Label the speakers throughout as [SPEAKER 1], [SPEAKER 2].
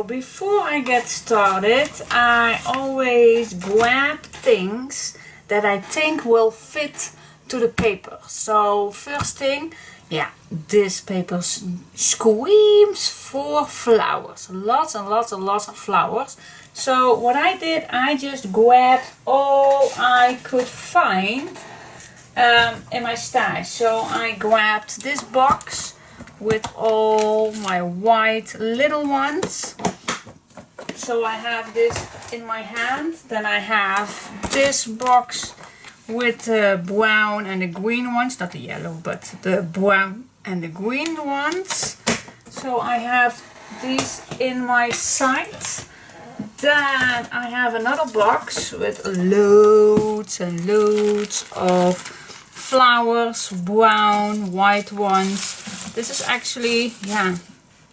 [SPEAKER 1] Before I get started, I always grab things that I think will fit to the paper. So first thing, yeah, this paper screams for flowers. Lots and lots and lots of flowers. So what I did, I just grabbed all I could find in my stash. So I grabbed this box with all my white little ones. So I have this in my hand. Then I have this box with the brown and the green ones, not the yellow, but the brown and the green ones. So I have these in my sides. Then I have another box with loads and loads of flowers, brown, white ones. This is actually, yeah,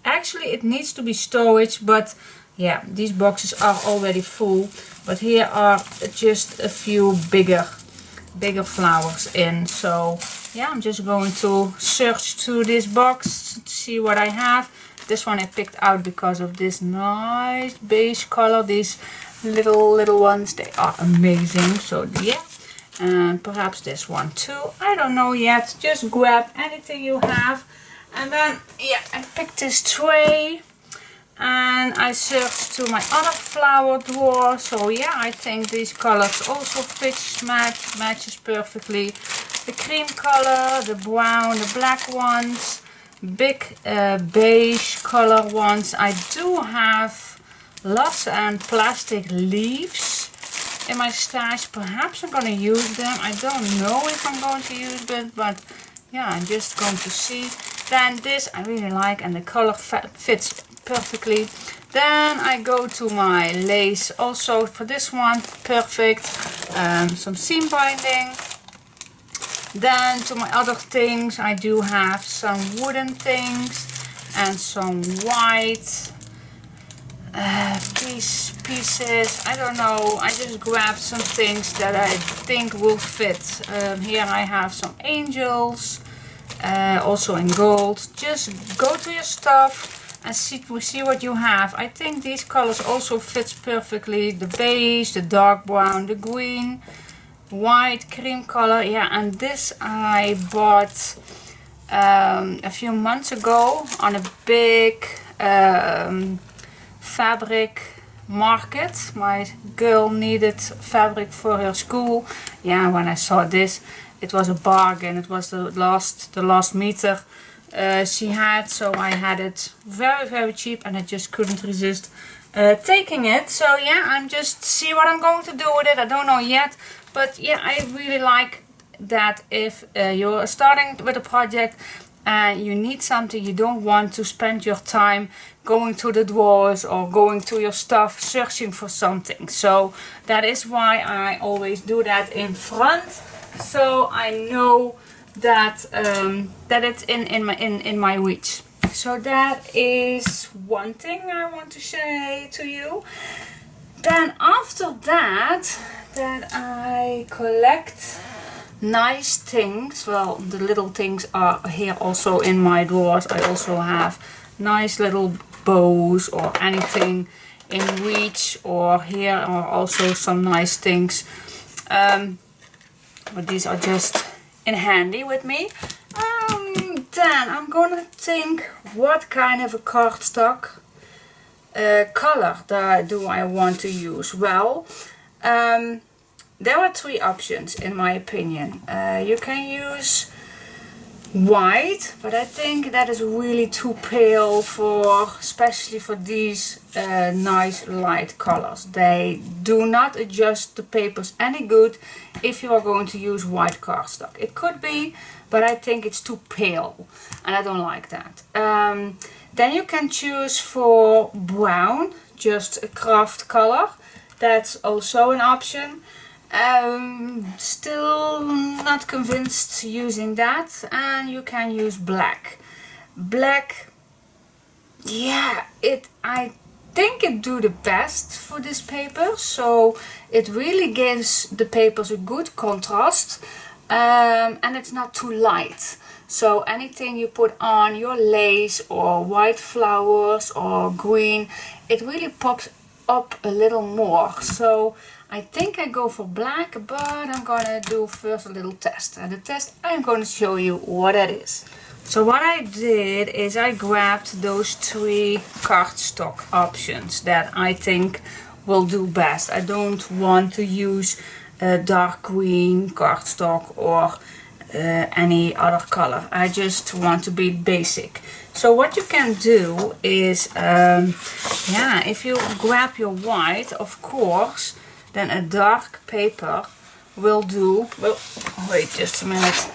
[SPEAKER 1] actually it needs to be storage, but yeah, these boxes are already full. But here are just a few bigger flowers in. So yeah, I'm just going to search through this box to see what I have. This one I picked out because of this nice beige color. These little ones, they are amazing. So yeah, and perhaps this one too, I don't know yet. Just grab anything you have. And then yeah, I picked this tray and I searched to my other flower drawer. So yeah, I think these colors also matches perfectly. The cream color, the brown, the black ones, big beige color ones. I do have lots and plastic leaves in my stash. Perhaps I'm going to use them. I don't know if I'm going to use them, but yeah, I'm just going to see. Then this I really like and the color fits perfectly. Then I go to my lace also for this one, perfect. Some seam binding. Then to my other things, I do have some wooden things and some white pieces. I don't know, I just grabbed some things that I think will fit. Here I have some angels, also in gold. Just go to your stuff and see what you have. I think these colors also fit perfectly. The beige, the dark brown, the green, white, cream color. Yeah, and this I bought a few months ago on a big fabric market. My girl needed fabric for her school. Yeah, when I saw this, it was a bargain. It was the last meter she had, so I had it very cheap and I just couldn't resist taking it. So yeah, I'm just see what I'm going to do with it. I don't know yet, but yeah, I really like that if you're starting with a project and you need something, you don't want to spend your time going to the drawers or going to your stuff searching for something. So that is why I always do that in front, so I know that that it's in my reach. So that is one thing I want to say to you. Then after that I collect nice things. Well, the little things are here also in my drawers. I also have nice little bows or anything in reach, or here are also some nice things, but these are just in handy with me. Then I'm gonna think what kind of a cardstock color do I want to use. Well, there are three options in my opinion. You can use white, but I think that is really too pale for, especially for these nice light colors. They do not adjust the papers any good if you are going to use white cardstock. It could be, but I think it's too pale and I don't like that. Then you can choose for brown, just a craft color. That's also an option. Still not convinced using that, and you can use black. Black, yeah, I think it do the best for this paper, so it really gives the papers a good contrast, and it's not too light. So anything you put on your lace or white flowers or green, it really pops up a little more. So I think I go for black, but I'm gonna do first a little test. And the test, I'm gonna show you what it is. So what I did is I grabbed those 3 cardstock options that I think will do best. I don't want to use dark green cardstock or any other color. I just want to be basic. So what you can do is, yeah, if you grab your white, of course, then a dark paper will do, well, wait just a minute.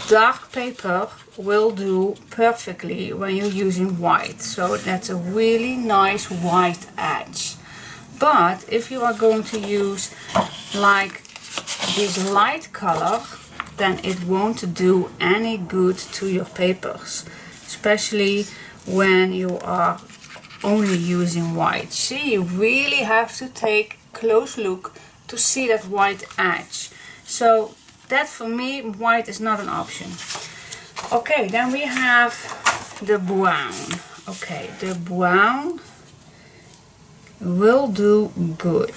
[SPEAKER 1] Dark paper will do perfectly when you're using white. So that's a really nice white edge. But if you are going to use like this light color, then it won't do any good to your papers. Especially when you are only using white. See, you really have to take close look to see that white edge. So that for me, white is not an option. Okay, then we have the brown. Okay, the brown will do good.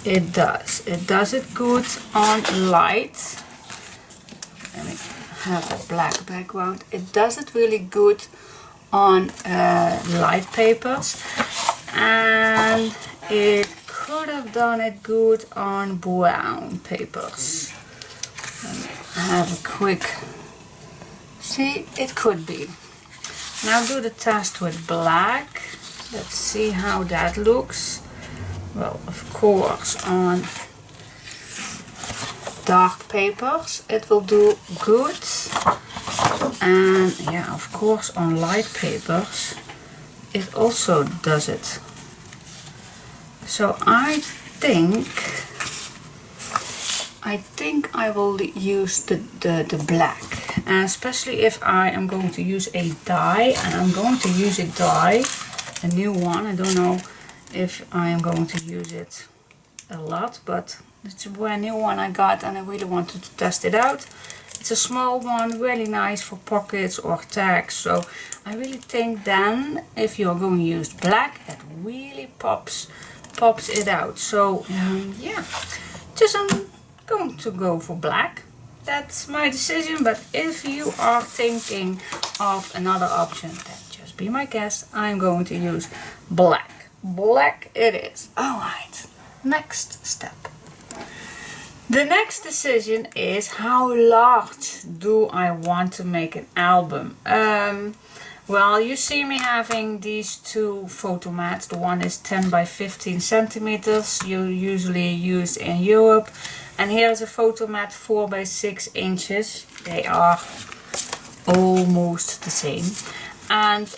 [SPEAKER 1] It does. It does it good on light. Let me have a black background. It does it really good on light papers, and it could have done it good on brown papers. Let me have a quick, see, it could be. Now do the test with black. Let's see how that looks. Well, of course, on dark papers it will do good, and yeah, of course on light papers it also does it. So I think I will use the black, and especially if I am going to use a dye, and I'm going to use a dye, a new one. I don't know if I am going to use it a lot, but it's a brand new one I got and I really wanted to test it out. It's a small one, really nice for pockets or tags. So I really think then if you're going to use black, it really pops it out. So yeah, just I'm going to go for black. That's my decision, but if you are thinking of another option, then just be my guest. I'm going to use black. Black it is. Alright, next step. The next decision is how large do I want to make an album. Well, you see me having these 2 photo mats. The one is 10 by 15 centimeters, you usually use in Europe. And here is a photo mat 4 by 6 inches. They are almost the same. And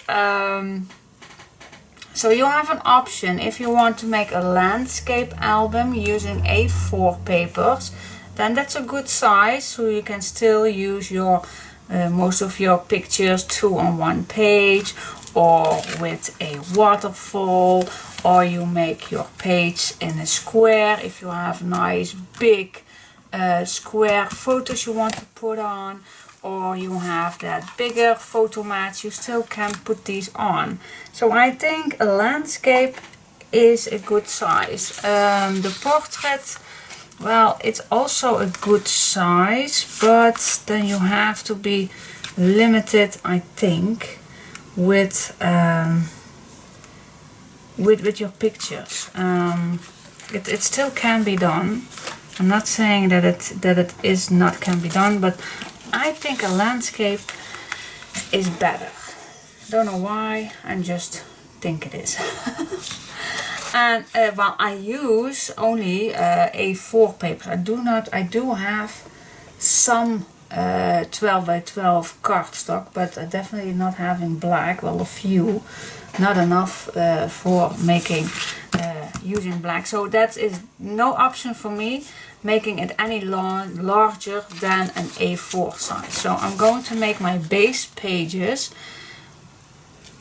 [SPEAKER 1] so you have an option if you want to make a landscape album using A4 papers, then that's a good size, so you can still use your most of your pictures 2 on 1 page, or with a waterfall, or you make your page in a square if you have nice big square photos you want to put on, or you have that bigger photo mats, you still can put these on. So I think a landscape is a good size. The portrait, well, it's also a good size, but then you have to be limited, I think, with your pictures. It still can be done. I'm not saying that it is not can be done, but I think a landscape is better. Don't know why, I just think it is. And well, I use only A4 paper. I do have some 12 by 12 cardstock, but I definitely not having black. Well, a few, not enough for making using black. So that is no option for me making it any larger than an A4 size. So I'm going to make my base pages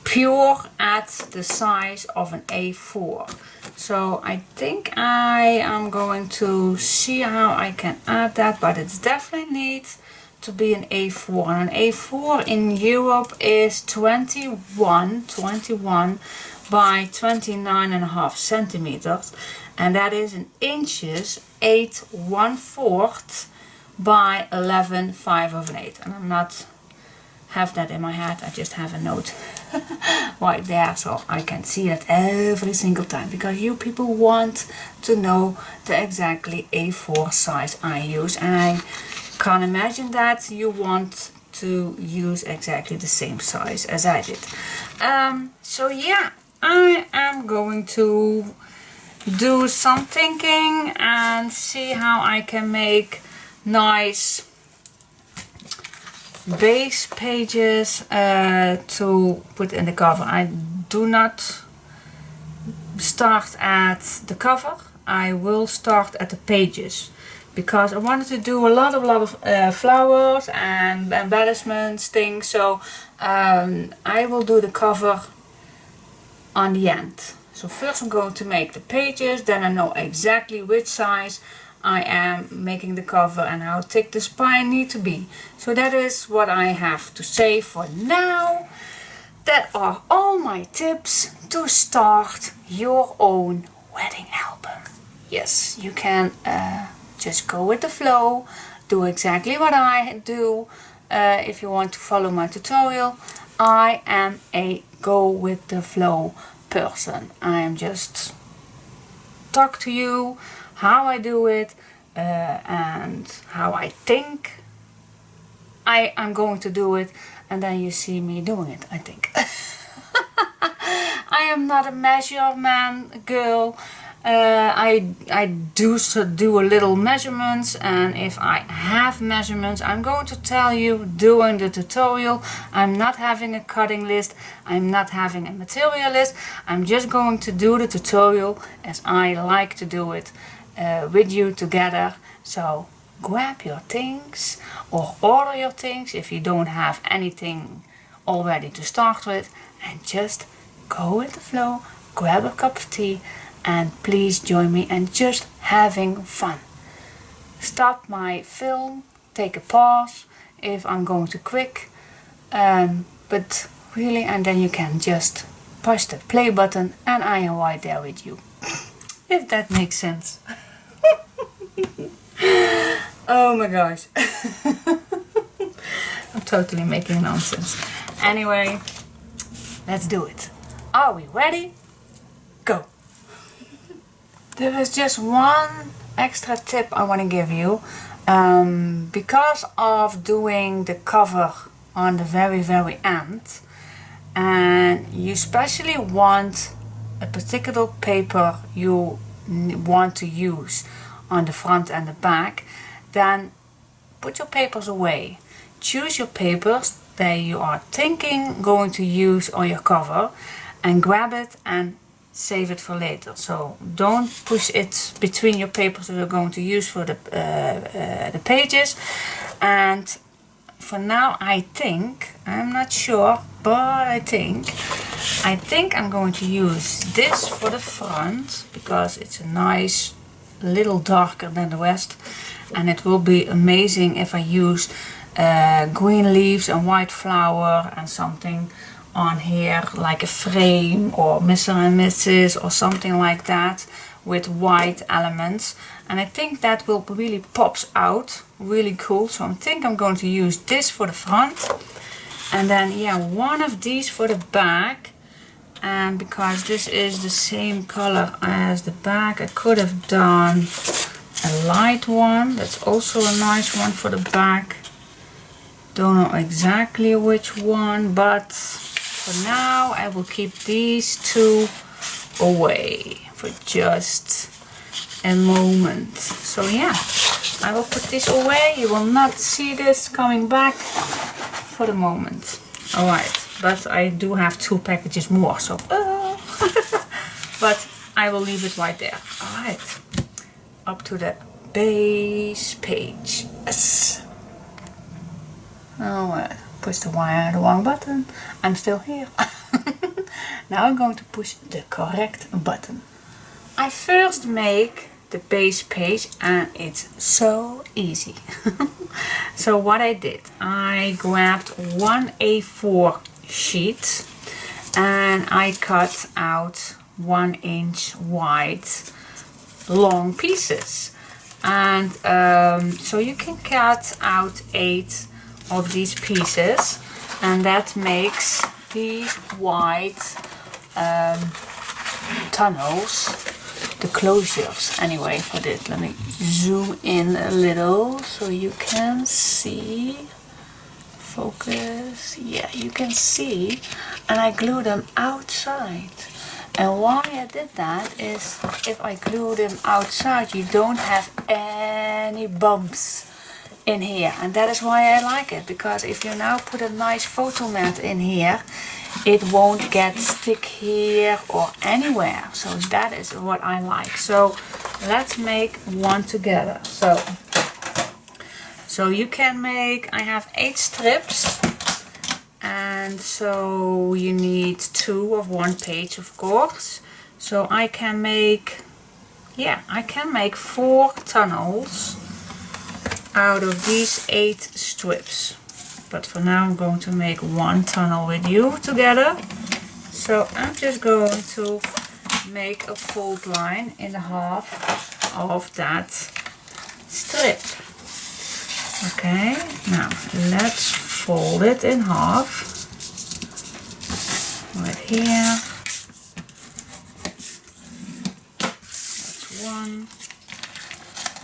[SPEAKER 1] pure at the size of an A4. So I think I am going to see how I can add that, but it's definitely needs to be an A4. And an A4 in Europe is 21 by 29.5 centimeters, and that is in inches 8/1/4 by 11/5/8. And I'm not have that in my head, I just have a note right there so I can see it every single time, because you people want to know the exactly A4 size I use, and I can't imagine that you want to use exactly the same size as I did. So yeah, I am going to do some thinking and see how I can make nice base pages to put in the cover. I do not start at the cover, I will start at the pages, because I wanted to do a lot of flowers and embellishments things. So I will do the cover on the end. So first I'm going to make the pages, then I know exactly which size I am making the cover and how thick the spine need to be. So that is what I have to say for now. That are all my tips to start your own wedding album. Yes, you can just go with the flow, do exactly what I do. If you want to follow my tutorial, I am a go with the flow person. I am just talk to you how I do it and how I think I'm going to do it, and then you see me doing it, I think. I am not a measurement girl. I do a little measurements, and if I have measurements I'm going to tell you during the tutorial. I'm not having a cutting list, I'm not having a material list, I'm just going to do the tutorial as I like to do it with you together. So grab your things or order your things if you don't have anything already to start with, and just go with the flow, grab a cup of tea, and please join me and just having fun. Stop my film, take a pause if I'm going too quick, but really, and then you can just push the play button and I am right there with you. If that makes sense. Oh my gosh. I'm totally making nonsense. Anyway, let's do it. Are we ready? Go. There is just one extra tip I want to give you. Because of doing the cover on the very end, and you especially want a particular paper you want to use on the front and the back, then put your papers away. Choose your papers that you are thinking going to use on your cover and grab it and save it for later. So don't push it between your papers that you're going to use for the pages. And for now I think, I'm not sure, but I think I'm going to use this for the front, because it's a nice little darker than the rest, and it will be amazing if I use green leaves and white flower and something on here, like a frame or Mr. and Mrs. or something like that with white elements, and I think that will really pops out really cool. So I think I'm going to use this for the front, and then yeah, one of these for the back. And because this is the same color as the back, I could have done a light one. That's also a nice one for the back. Don't know exactly which one, but for now I will keep these two away for just a moment. So yeah, I will put this away. You will not see this coming back for the moment. Alright, but I do have 2 packages more, so but I will leave it right there. Alright, up to the base page. Yes. Oh, push the wrong button. I'm still here. Now I'm going to push the correct button. I first make the base page and it's so easy. So what I did, I grabbed 1 A4 sheet and I cut out 1 inch wide long pieces. And so you can cut out 8 of these pieces, and that makes these white tunnels, the closures anyway for this. Let me zoom in a little so you can see. Focus. Yeah, you can see. And I glue them outside. And why I did that is if I glue them outside you don't have any bumps in here, and that is why I like it, because if you now put a nice photo mat in here it won't get stick here or anywhere. So that is what I like. So let's make one together. So you can make, I have 8 strips, and so you need 2 of 1 page of course. So I can make, yeah, I can make 4 tunnels out of these 8 strips. But for now I'm going to make 1 tunnel with you together. So I'm just going to make a fold line in half of that strip. Okay, now let's fold it in half. Right here. That's one.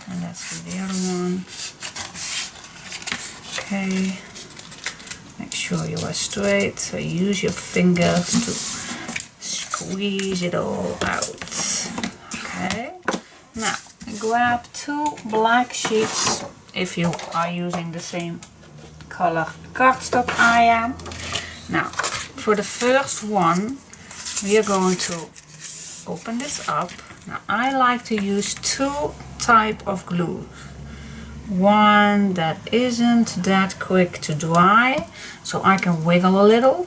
[SPEAKER 1] And let's do the other one. Okay. Make sure you are straight, so use your fingers to squeeze it all out. Okay, now grab 2 black sheets if you are using the same color cardstock I am. Now for the first one we are going to open this up. Now I like to use 2 types of glue. One that isn't that quick to dry, so I can wiggle a little,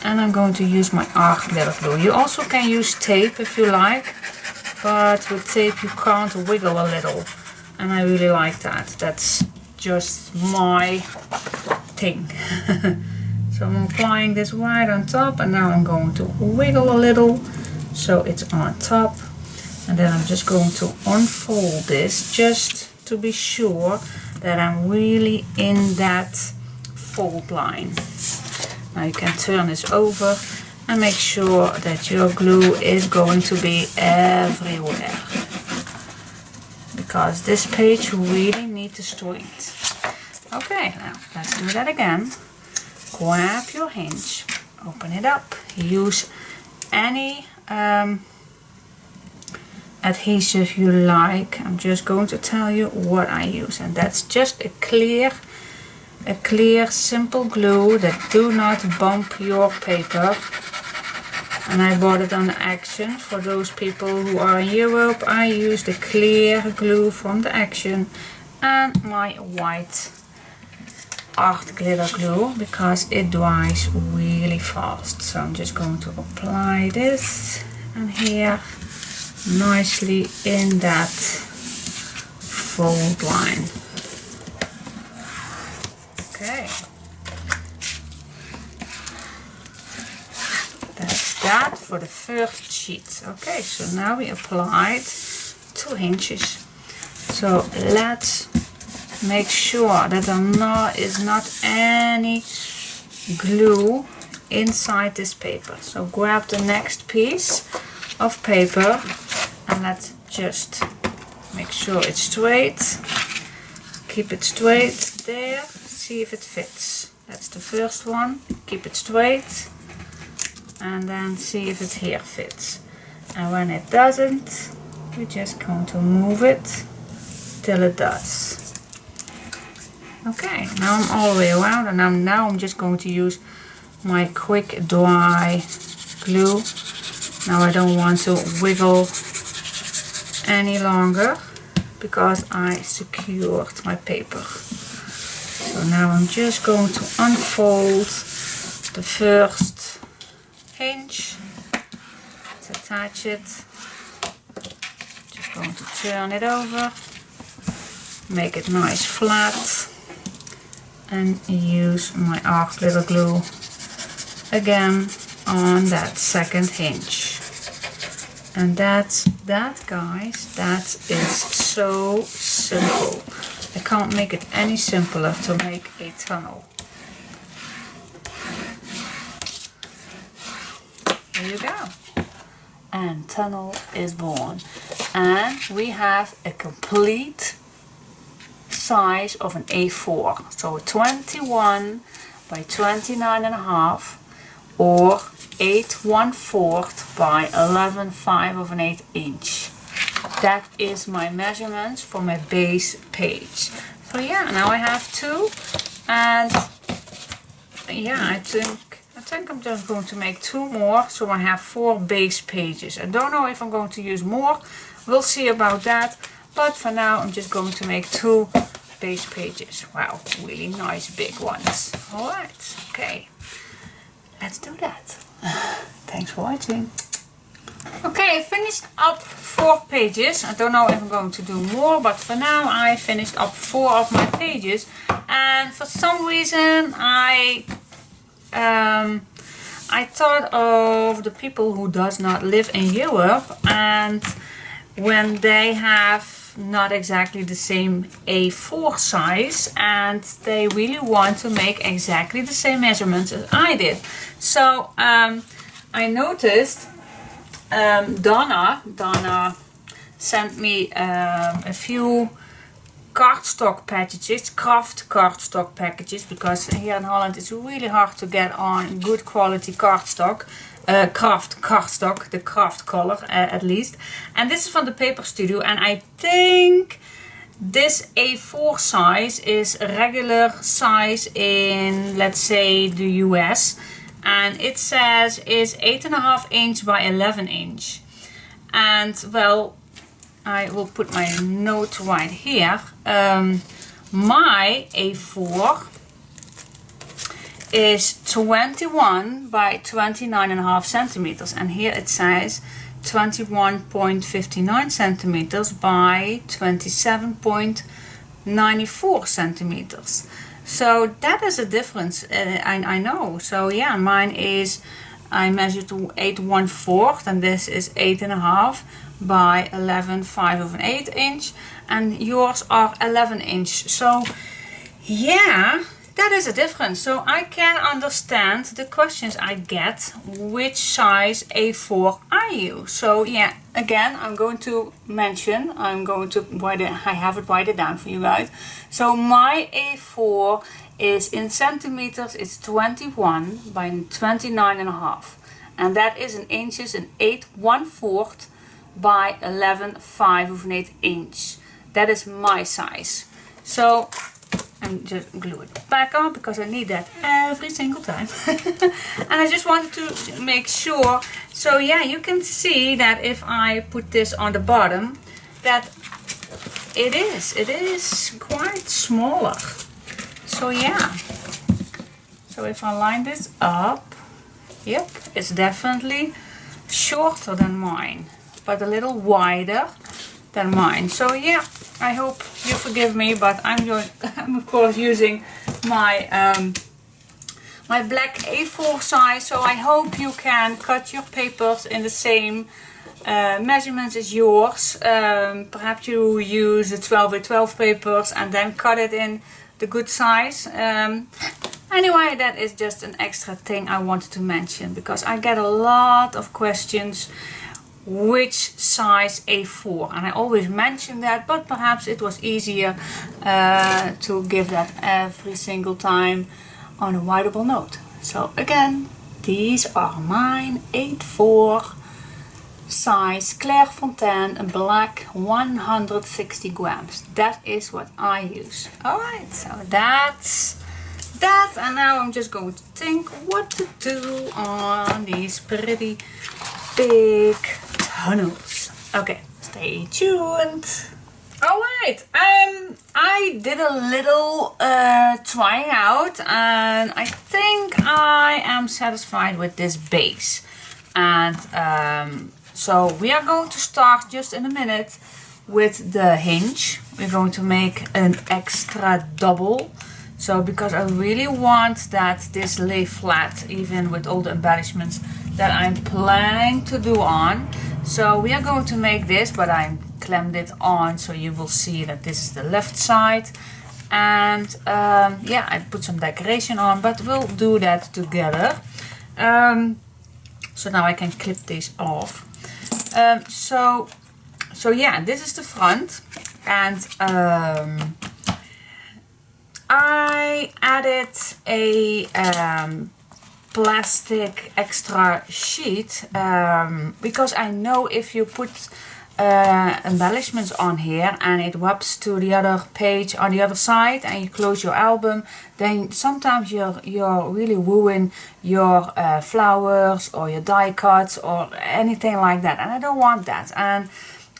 [SPEAKER 1] and I'm going to use my art glitter glue. You also can use tape if you like, but with tape you can't wiggle a little, and I really like that. That's just my thing. So I'm applying this right on top, and now I'm going to wiggle a little so it's on top, and then I'm just going to unfold this just to be sure that I'm really in that fold line. Now you can turn this over and make sure that your glue is going to be everywhere, because this page you really need to straight. Okay, now let's do that again. Grab your hinge, open it up, use any adhesive you like. I'm just going to tell you what I use, and that's just a clear simple glue that do not bump your paper. And I bought it on Action. For those people who are in Europe, I use the clear glue from the Action and my white art glitter glue because it dries really fast. So I'm just going to apply this and here nicely in that fold line. Okay, that's that for the first sheet. Okay, so now we applied 2 hinges. So let's make sure that there is not any glue inside this paper. So grab the next piece of paper and let's just make sure it's straight. Keep it straight there. see if it fits. That's the first one. Keep it straight and then see if it here fits. And when it doesn't, we're just going to move it till it does. Okay, now I'm all the way around, and now I'm just going to use my quick dry glue. Now I don't want to wiggle any longer because I secured my paper. So now I'm just going to unfold the first hinge to attach it. Just going to turn it over, make it nice flat, and use my arc glitter glue again on that second hinge. And that's that, guys. That is so simple. I can't make it any simpler to make a tunnel. Here you go. And tunnel is born. And we have a complete size of an A4. So 21 by 29.5 or 8/1/4 by 11/5 inch. That is my measurements for my base page. So yeah, now I have two, and yeah, I think I'm just going to make two more, so I have 4 base pages. I don't know if I'm going to use more, we'll see about that, but for now I'm just going to make 2 base pages. Wow, really nice big ones. Alright, okay, let's do that. Thanks for watching. Okay, I finished up 4 pages. I don't know if I'm going to do more, but for now I finished up 4 of my pages, and for some reason I thought of the people who does not live in Europe, and when they have not exactly the same A4 size and they really want to make exactly the same measurements as I did. So I noticed Donna sent me a few cardstock packages, craft cardstock packages, because here in Holland it's really hard to get on good quality cardstock, craft cardstock, the craft color at least. And this is from the Paper Studio, and I think this A4 size is a regular size in, let's say, the US, and it says is 8.5 inch by 11 inch. And well, I will put my note right here. My A4 is 21 by 29.5 centimeters, and here it says 21.59 centimeters by 27.94 centimeters. So that is a difference, I know. So yeah, mine is, I measured to 8/1/4, and this is 8.5 by 11/5 inch, and yours are 11 inch. So yeah, that is a difference. So I can understand the questions I get, which size A4 are you? So yeah, again, I'm going to mention, I have it write it down for you guys. So my A4 is in centimeters, it's 21 by 29.5, and that is in inches in 8/1/4 by 11/5 inch. That is my size. So I'm just glue it back on because I need that every single time. And I just wanted to make sure. So yeah, you can see that if I put this on the bottom, that it is quite smaller. So yeah, so if I line this up, yep, it's definitely shorter than mine, but a little wider than mine. So yeah, I hope you forgive me, but I'm of course using my my black A4 size, so I hope you can cut your papers in the same measurements as yours. Perhaps you use the 12 by 12 papers and then cut it in the good size. Anyway, that is just an extra thing I wanted to mention, because I get a lot of questions which size A4, and I always mention that, but perhaps it was easier to give that every single time on a writable note. So again, these are mine, A4 size Clairefontaine black, 160 grams. That is what I use. Alright, so that's that, and now I'm just going to think what to do on these pretty big tunnels. Okay, stay tuned. Alright, I did a little trying out, and I think I am satisfied with this base. And so we are going to start just in a minute with the hinge. We're going to make an extra double. So because I really want that this lay flat, even with all the embellishments that I'm planning to do on. So we are going to make this, but I clamped it on so you will see that this is the left side. And yeah, I put some decoration on, but we'll do that together. So now I can clip these off. So yeah, this is the front, and I added a plastic extra sheet because I know if you put embellishments on here and it wraps to the other page on the other side and you close your album, then sometimes you're really ruin your flowers or your die cuts or anything like that, and I don't want that. And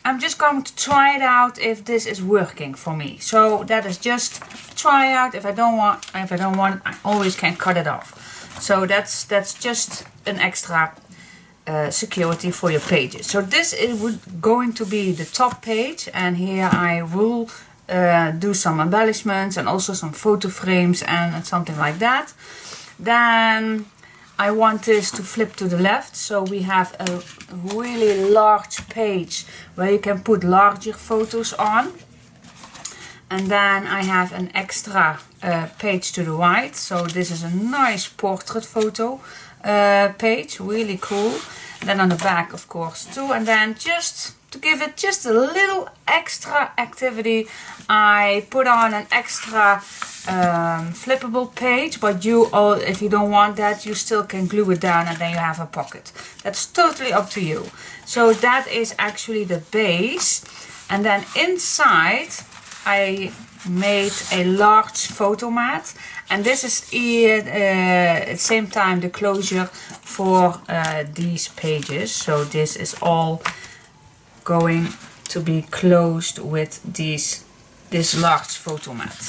[SPEAKER 1] I'm just going to try it out if this is working for me. So that is just try out. If I don't want, I always can cut it off. So that's just an extra security for your pages. So this is going to be the top page, and here I will do some embellishments and also some photo frames and something like that. Then I want this to flip to the left, so we have a really large page where you can put larger photos on. And then I have an extra page to the right, so this is a nice portrait photo page, really cool. And then on the back, of course, too. And then just to give it just a little extra activity, I put on an extra flippable page, but if you don't want that, you still can glue it down and then you have a pocket. That's totally up to you. So that is actually the base, and then inside I made a large photo mat, and this is at the same time the closure for these pages. So this is all going to be closed with this large photo mat.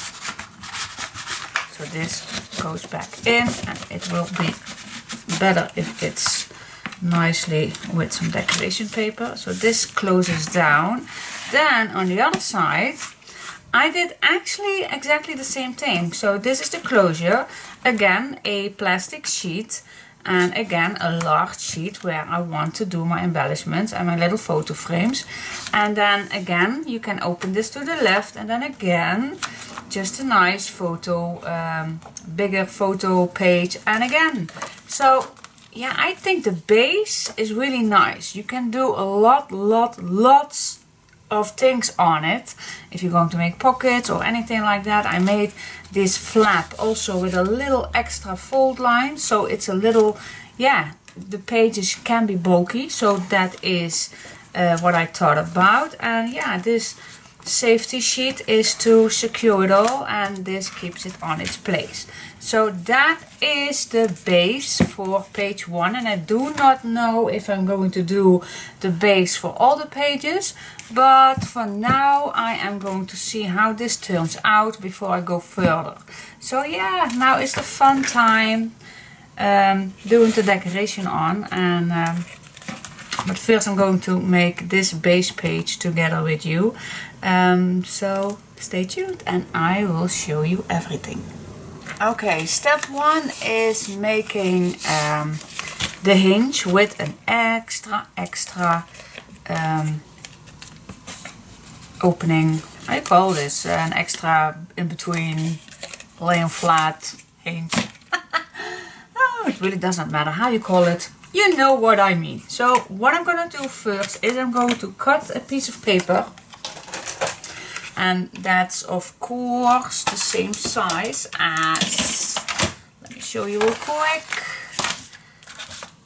[SPEAKER 1] So this goes back in, and it will be better if it's nicely with some decoration paper. So this closes down. Then on the other side I did actually exactly the same thing. So this is the closure, again a plastic sheet, and again a large sheet where I want to do my embellishments and my little photo frames. And then again you can open this to the left, and then again just a nice photo, bigger photo page, and again. So yeah, I think the base is really nice. You can do a lots of things on it if you're going to make pockets or anything like that. I made this flap also with a little extra fold line, so it's a little, yeah, the pages can be bulky, so that is what I thought about. And yeah, this safety sheet is to secure it all, and this keeps it on its place. So that is the base for page 1, and I do not know if I'm going to do the base for all the pages, but for now I am going to see how this turns out before I go further. So yeah, now is the fun time doing the decoration on, and but first I'm going to make this base page together with you. So stay tuned and I will show you everything. Okay, step 1 is making the hinge with an extra opening. I call this an extra in between laying flat hinge. Oh, it really doesn't matter how you call it. you know what I mean. So what I'm gonna do first is I'm going to cut a piece of paper, and that's of course the same size as, let me show you real quick.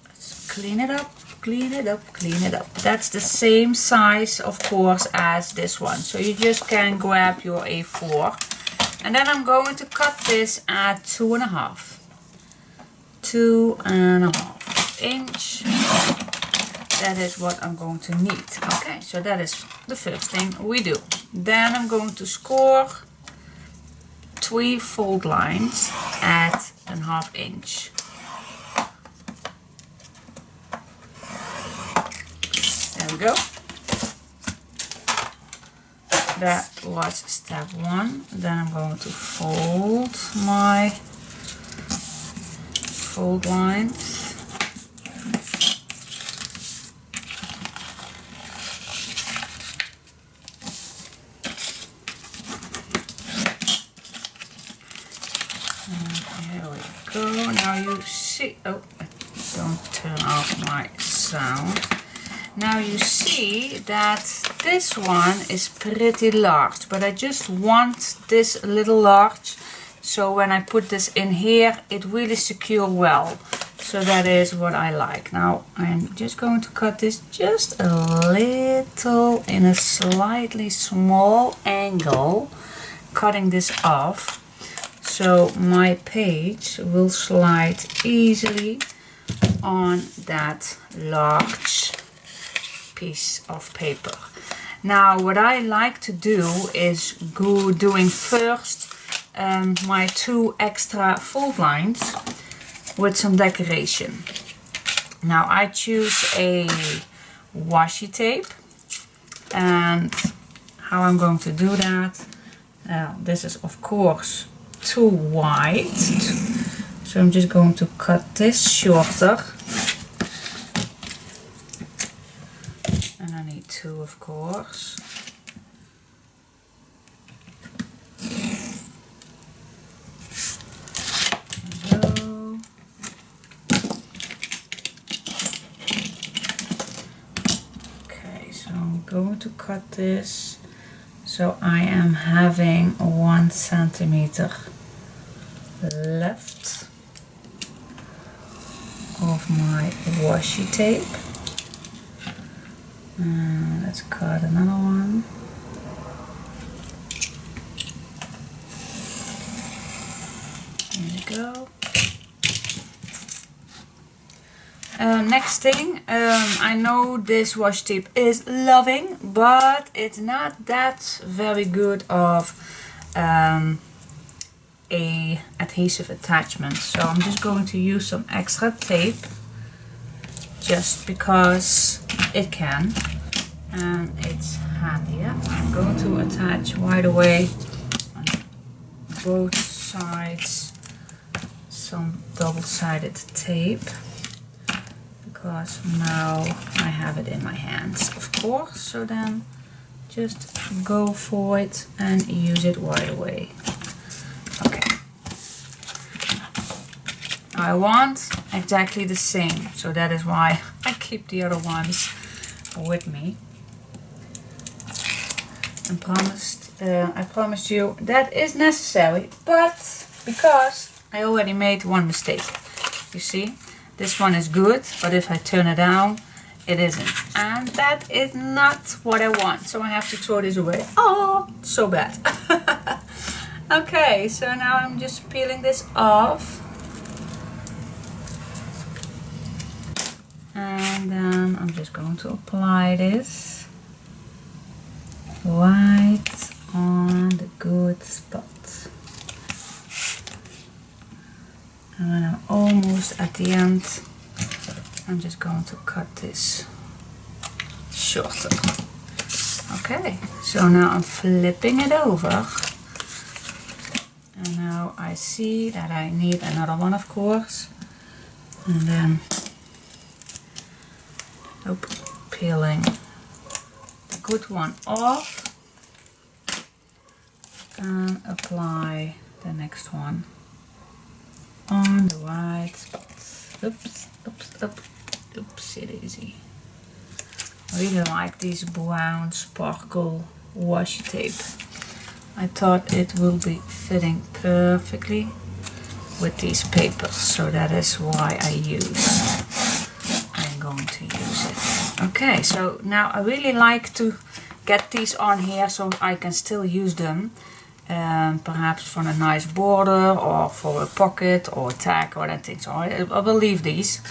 [SPEAKER 1] Let's clean it up, clean it up, clean it up. That's the same size of course as this one, so you just can grab your A4, and then I'm going to cut this at 2.5 inch. That is what I'm going to need. Okay, so that is the first thing we do. Then I'm going to score 3 fold lines at 1/2 inch. There we go. That was step 1. Then I'm going to fold my fold lines. Go. Now you see, oh, don't turn off my sound. Now you see that this one is pretty large, but I just want this a little large, so when I put this in here it really secure well. So that is what I like. Now I'm just going to cut this just a little in a slightly small angle, cutting this off. So my page will slide easily on that large piece of paper. Now what I like to do is doing first my 2 extra fold lines with some decoration. Now I choose a washi tape, and how I'm going to do that, this is of course too wide, so I'm just going to cut this shorter, and I need 2 of course. There we go. Okay, so I'm going to cut this. So I am having 1 centimeter left of my washi tape. Let's cut another one. There we go. Next thing, I know this washi tape is loving, but it's not that very good of a adhesive attachment. So I'm just going to use some extra tape just because it can, and it's handier. I'm going to attach right away on both sides some double-sided tape, because now I have it in my hands, of course, so then just go for it and use it right away. Okay. I want exactly the same, so that is why I keep the other ones with me. And I promised you that is necessary, but because I already made one mistake. You see? This one is good, but if I turn it down, it isn't. And that is not what I want, so I have to throw this away. Oh, so bad. Okay, so now I'm just peeling this off. And then I'm just going to apply this right on the good spot. And when I'm almost at the end, I'm just going to cut this shorter. Okay, so now I'm flipping it over. And now I see that I need another one, of course. And then, peeling the good one off. And apply the next one on the right spot. Oops, oops, oops. easy. I really like these brown sparkle washi tape. I thought it will be fitting perfectly with these papers, so that is why I'm going to use it. Okay, so now I really like to get these on here so I can still use them, perhaps for a nice border or for a pocket or a tag or that thing. So I will leave these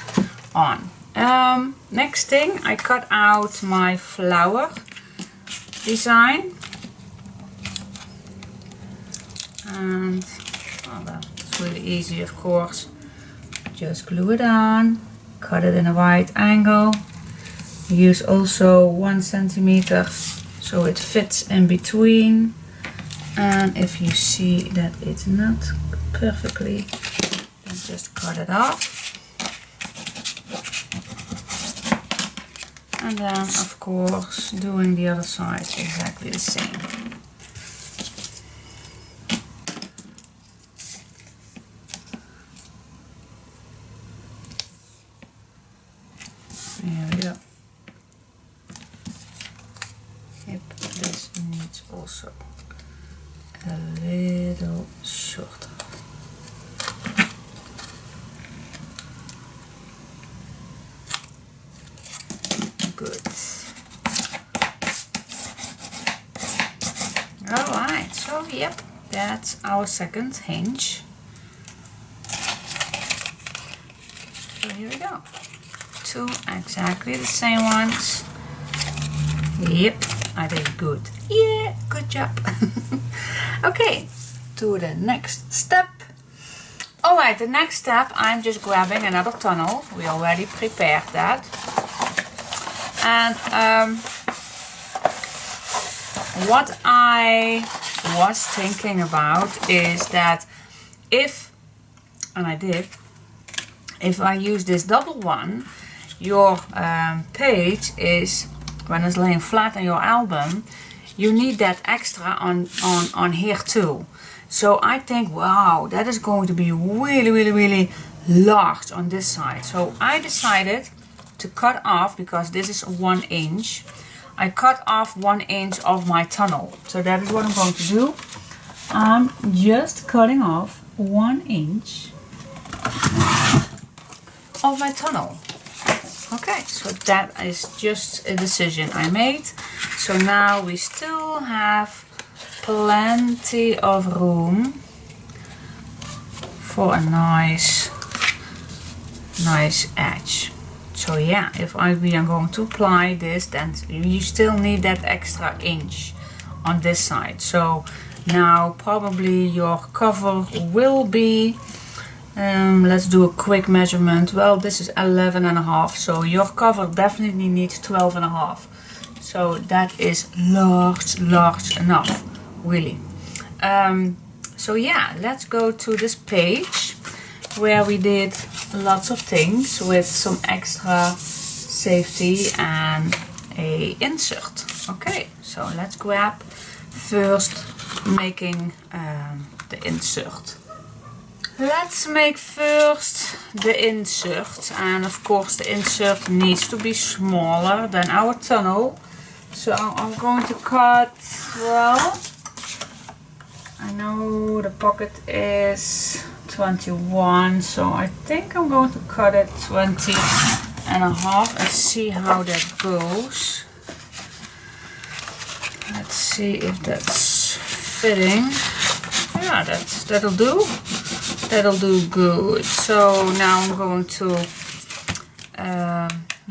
[SPEAKER 1] on. Next thing, I cut out my flower design, and well, it's really easy, of course. Just glue it on, cut it in a right angle. Use also 1 centimeter so it fits in between. And if you see that it's not perfectly, then just cut it off. And then, of course, doing the other side exactly the same. There we go. Yep, this needs also a little shorter. Good. Alright, so yep, that's our second hinge. So here we go. 2 exactly the same ones. Yep, I did good. Yeah, good job. Okay, to the next step. Alright, the next step, I'm just grabbing another tunnel. We already prepared that. And what I was thinking about is that if I use this double one, your page is, when it's laying flat on your album, you need that extra on here too. So I think, wow, that is going to be really large on this side. So I decided to cut off, because this is 1 inch, I cut off 1 inch of my tunnel. So that is what I'm going to do. I'm just cutting off 1 inch of my tunnel. Okay, so that is just a decision I made. So now we still have plenty of room for a nice edge. So yeah, if we are going to apply this, then you still need that extra inch on this side. So now probably your cover will be, let's do a quick measurement. Well, this is 11.5, so your cover definitely needs 12.5. So that is large enough, really. So yeah, let's go to this page where we did lots of things with some extra safety and a insert. Okay, so let's grab first making the insert. Let's make first the insert, and of course the insert needs to be smaller than our tunnel. So I'm going to cut, well, I know the pocket is 21, so I think I'm going to cut it 20.5 and see how that goes. Let's see if that's fitting. Yeah, that'll do. That'll do good. So now I'm going to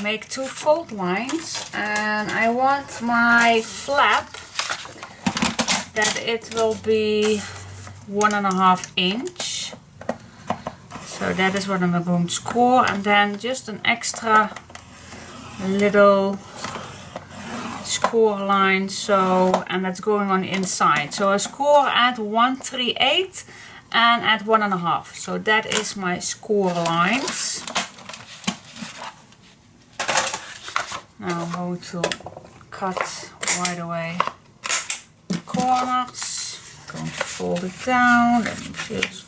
[SPEAKER 1] make 2 fold lines, and I want my flap that it will be 1.5 inch. So that is what I'm going to score, and then just an extra little score line, so, and that's going on the inside. So I score at 138 and at 1.5. So that is my score lines. Now I'm going to cut right away the corners. I'm going to fold it down. Let me first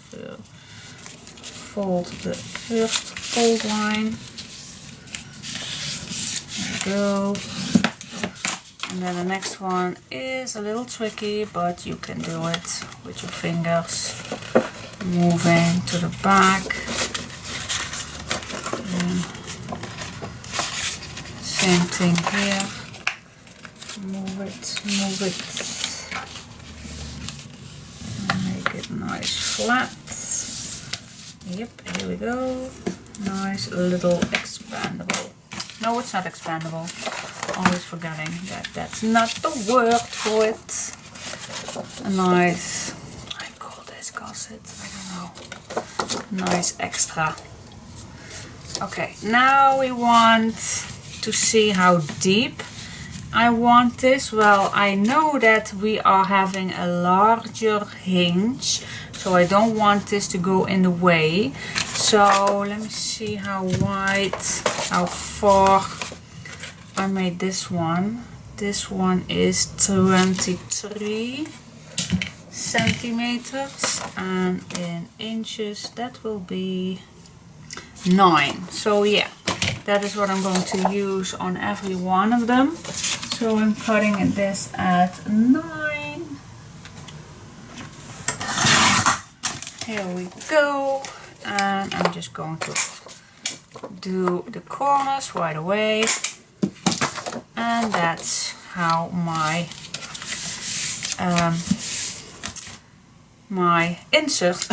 [SPEAKER 1] fold the first fold line. we go. And then the next one is a little tricky, but you can do it with your fingers. Moving to the back. And same thing here. Move it, move it. And make it nice flat. Yep, here we go. Nice little expandable. No, it's not expandable. Always forgetting that that's not the word for it. A nice, I call this gusset, I don't know. Nice extra. Okay, now we want to see how deep I want this. Well, I know that we are having a larger hinge, so I don't want this to go in the way. So let me see how wide, how far I made this one. This one is 23 centimeters, and in inches that will be 9. So yeah, that is what I'm going to use on every one of them. So I'm cutting this at 9. Here we go. And I'm just going to do the corners right away. And that's how my my insert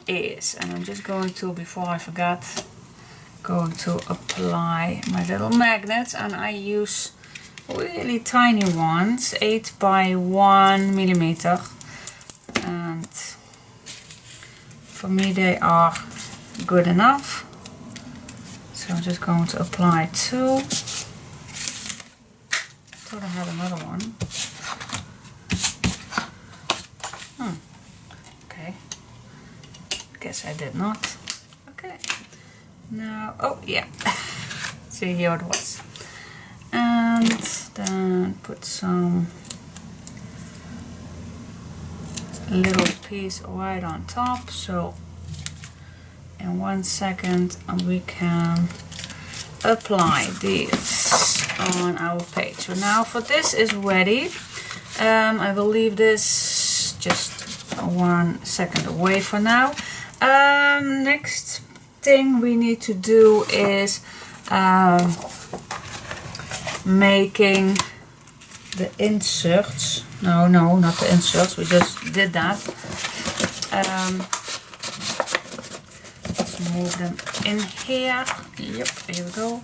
[SPEAKER 1] is. And I'm just going to, before I forget, going to apply my little magnets, and I use really tiny ones, 8 by 1 millimeter, and for me they are good enough. So I'm just going to apply 2. Thought I had another one. Okay, guess I did not. Okay. Now, oh yeah, see, here it was. And then put some little piece right on top, so in 1 second we can apply these on our page. So now for this is ready. I will leave this just 1 second away for now. Next thing we need to do is making the inserts. No, not the inserts, we just did that. Let's move them in here. Yep, here we go.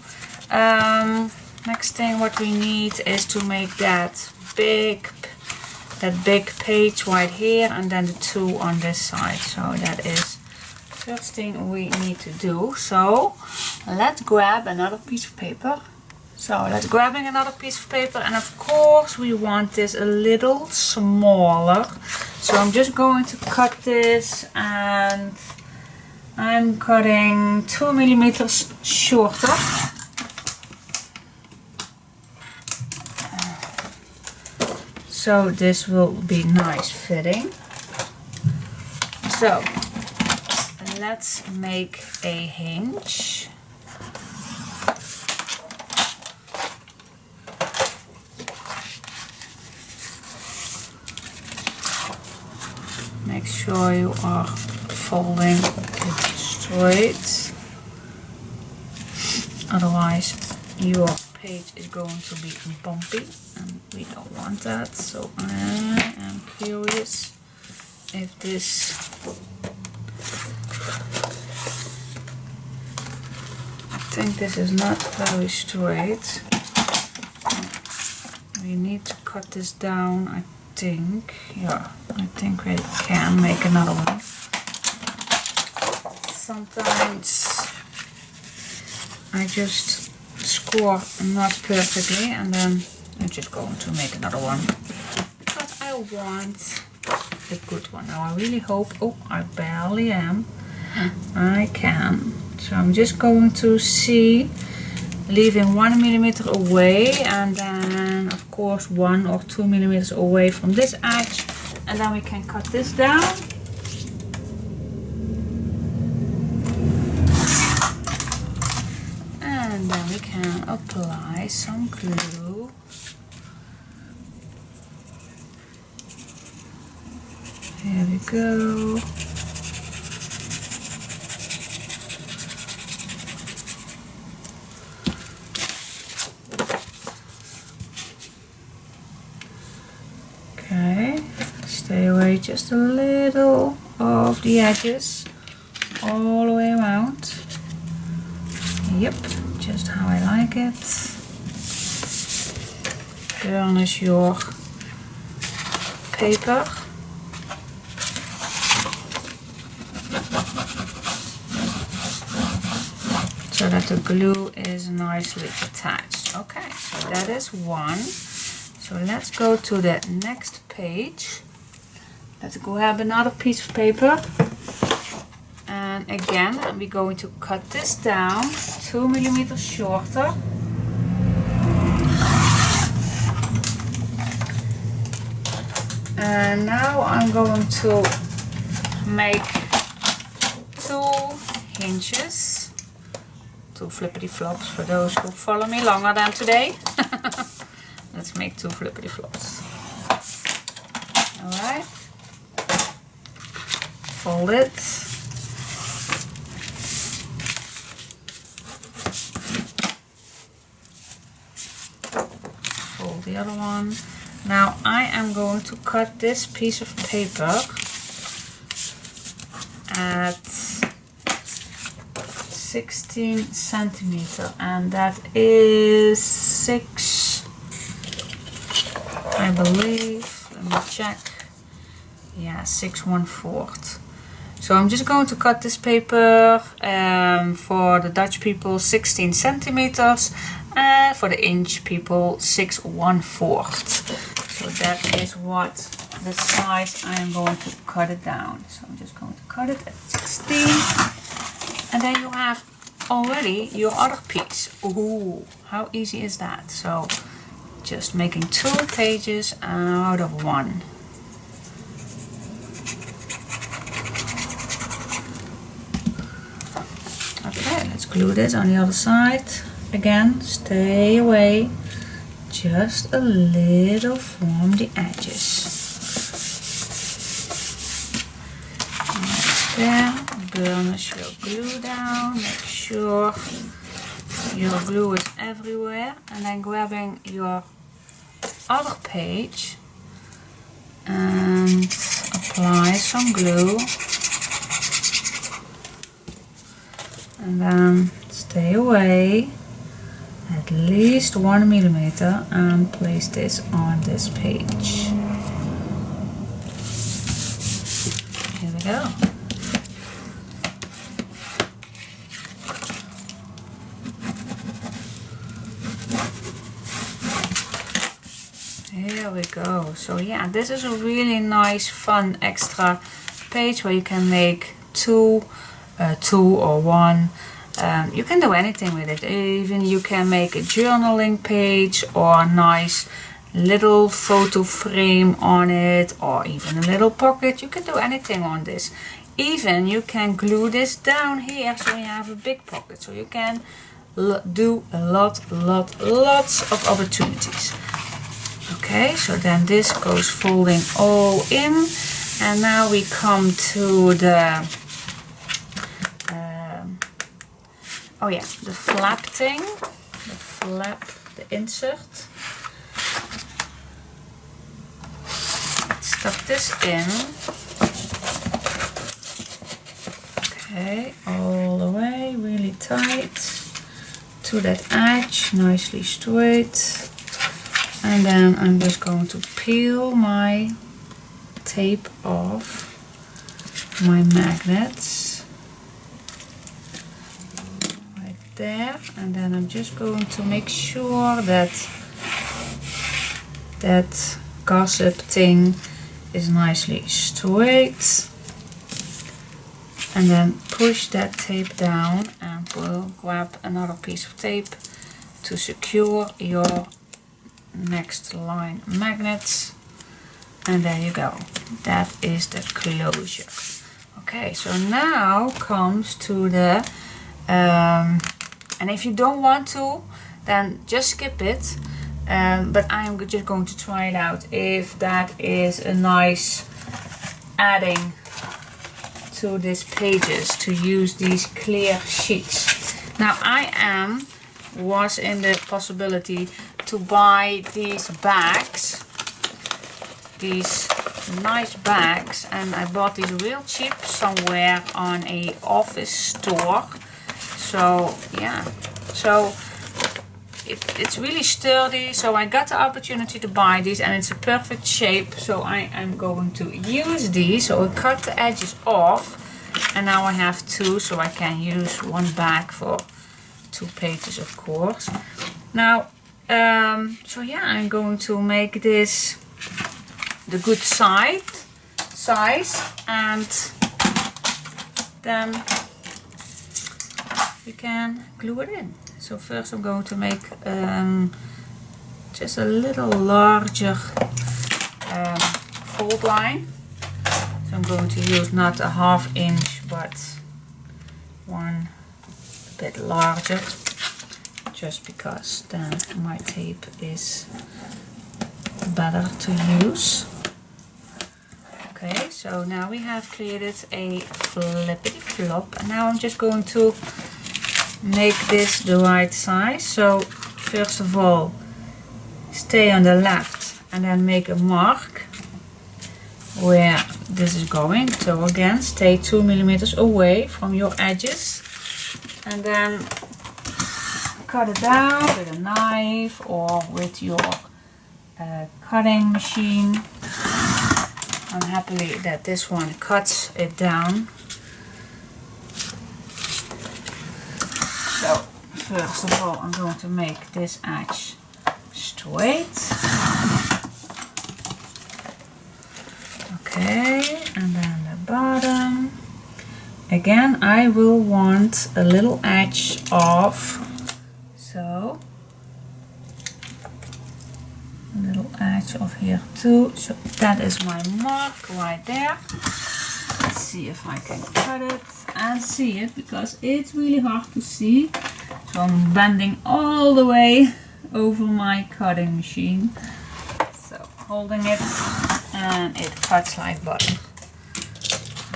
[SPEAKER 1] Next thing what we need is to make that big page right here, and then the 2 on this side. So that is first thing we need to do. So let's grab another piece of paper. So let's grabbing another piece of paper, and of course we want this a little smaller. So I'm just going to cut this, and I'm cutting 2 millimeters shorter. So this will be nice fitting. So let's make a hinge. Make sure you are folding it straight, otherwise your page is going to be bumpy and we don't want that. So I am curious if this I think this is not very straight. We need to cut this down, I think. Yeah, I think we can make another one. Sometimes I just score not perfectly, and then I'm just going to make another one. But I want the good one. Now I really hope, oh, I barely am. I can. So I'm just going to see, leaving 1 millimeter away, and then of course 1 or 2 millimeters away from this edge, and then we can cut this down. And then we can some glue. Here we go. Okay, stay away just a little of the edges all the way around. Yep, just how I like it. Burnish your paper. So that the glue is nicely attached. Okay, so that is one. So let's go to the next page. Let's grab another piece of paper. And again, we're going to cut this down 2 millimeters shorter. And now I'm going to make 2 hinges. 2 flippity flops for those who follow me longer than today. Let's make 2 flippity flops. Alright. Fold it. Fold the other one. Now I am going to cut this piece of paper at 16 centimeter, and that is 6, I believe. Let me check. Yeah, 6 1/4. So I'm just going to cut this paper for the Dutch people 16 centimeters, and for the Inch people 6 1/4. So that is what the size I am going to cut it down. So I'm just going to cut it at 16. And then you have already your other piece. Ooh, how easy is that? So just making 2 pages out of 1. Okay, let's glue this on the other side. Again, stay away just a little from the edges. Right there. Burnish your glue down, make sure your glue is everywhere, and then grabbing your other page and apply some glue, and then stay away at least 1 millimeter and place this on this page. Here we go. Here we go. So yeah, this is a really nice, fun extra page where you can make 2 or 1. You can do anything with it. Even you can make a journaling page or a nice little photo frame on it, or even a little pocket. You can do anything on this. Even you can glue this down here so you have a big pocket. So you can do a lots of opportunities. Okay, so then this goes folding all in, and now we come to the the flap thing, the insert. Let's stuff this in. Okay, all the way, really tight to that edge, nicely straight. And then I'm just going to peel my tape off my magnets right there, and then I'm just going to make sure that that gossip thing is nicely straight, and then push that tape down, and we'll grab another piece of tape to secure your next line magnets, and there you go. That is the closure. Okay, so now comes to the and if you don't want to, then just skip it. But I'm just going to try it out if that is a nice adding to these pages, to use these clear sheets. Now I was in the possibility to buy these bags, these nice bags, and I bought these real cheap somewhere on a office store. So yeah, so it's really sturdy, so I got the opportunity to buy these and it's a perfect shape, so I am going to use these. So I cut the edges off and now I have two, so I can use one bag for 2 pages, of course. Now so yeah, I'm going to make this the good size, and then you can glue it in. So first I'm going to make just a little larger fold line. So I'm going to use not a 1/2 inch but one a bit larger, just because then my tape is better to use. Okay, so now we have created a flippity flop, and now I'm just going to make this the right size. So first of all, stay on the left and then make a mark where this is going. So again, stay 2 millimeters away from your edges and then cut it down with a knife or with your cutting machine. I'm happy that this one cuts it down. So first of all, I'm going to make this edge straight. Okay, and then the bottom. Again, I will want a little edge off. So a little edge of here too. So that is my mark right there. Let's see if I can cut it and see it, because it's really hard to see. So I'm bending all the way over my cutting machine. So holding it, and it cuts like butter.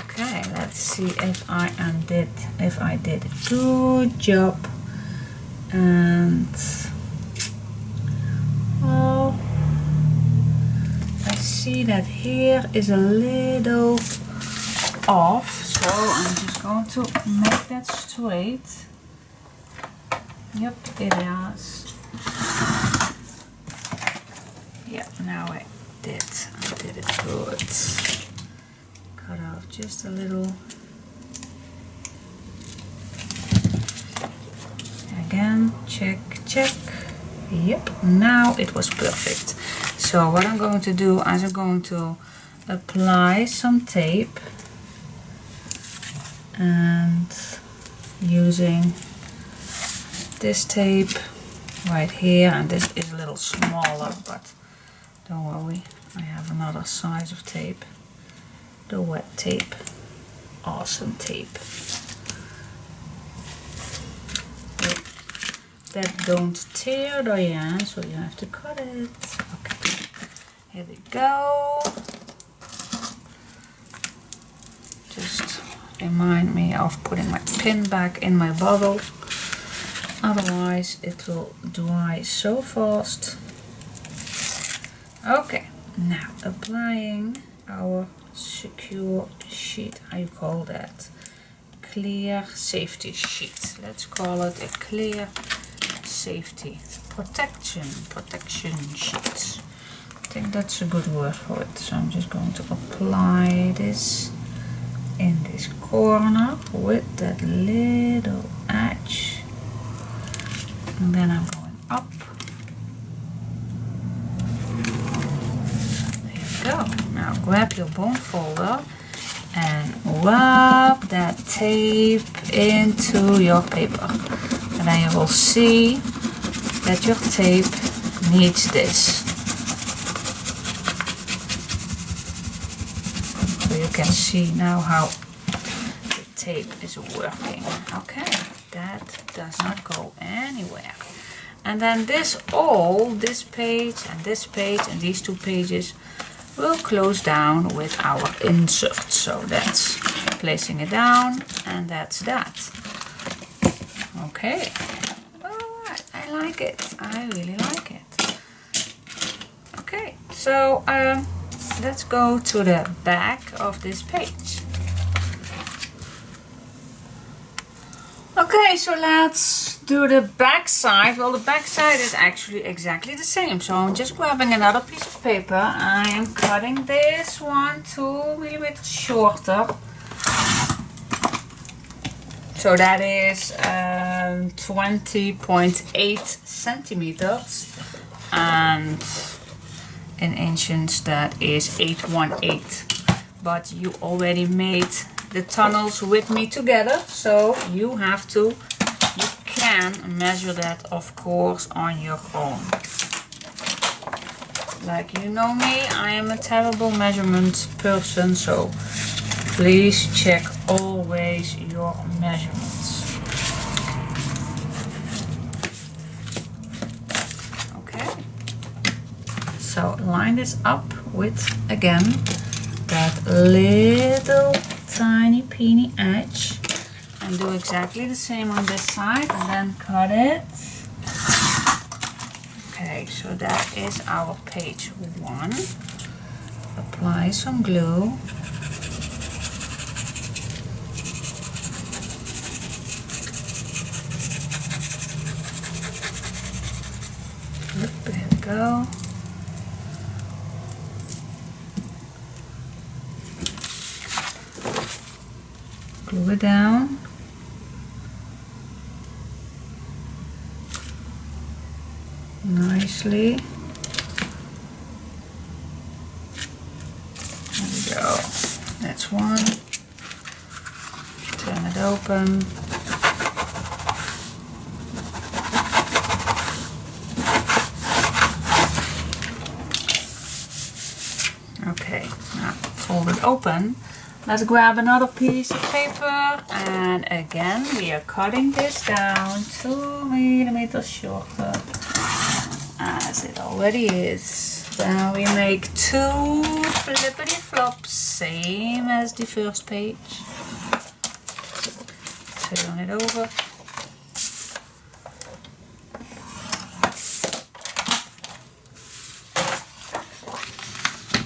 [SPEAKER 1] Okay, let's see if I did a good job. And oh, I see that here is a little off, so I'm just going to make that straight. Yep, it is. Yep, now I did it good. Cut off just a little. Again, check. Yep, now it was perfect. So what I'm going to do is I'm going to apply some tape, and using this tape right here, and this is a little smaller, but don't worry, I have another size of tape, the wet tape, awesome tape. That don't tear, Diane, so you have to cut it. Okay, here we go. Just remind me of putting my pin back in my bottle, otherwise it will dry so fast. Okay, now applying our secure sheet, how you call that? Clear safety sheet. Let's call it a clear safety protection sheet. I think that's a good word for it. So I'm just going to apply this in this corner with that little edge, and then I'm going up. There we go. Now grab your bone folder and rub that tape into your paper, and then you will see that your tape needs this. So you can see now how the tape is working. Okay, that does not go anywhere. And then this page and these two pages will close down with our insert. So that's placing it down, and that's that. Okay. Alright, I like it. I really like it. Okay, so let's go to the back of this page. Okay, so let's do the back side. Well, the back side is actually exactly the same. So I'm just grabbing another piece of paper. I am cutting this one 2 millimeters shorter. So that is 20.8 centimeters. And in inches that is 818. But you already made the tunnels with me together, so you can measure that, of course, on your own. Like you know me, I am a terrible measurement person, so please check always your measurements. Okay, so line this up with, again, that little tiny peeny edge, and do exactly the same on this side, and then cut it. Okay, so that is our page 1. Apply some glue. There we go. Glue it down. Nicely. There we go. That's one. Turn it open. Okay, now fold it open. Let's grab another piece of paper, and again we are cutting this down 2 millimeters shorter, as it already is. Then we make 2 flippity flops, same as the first page. Turn it over.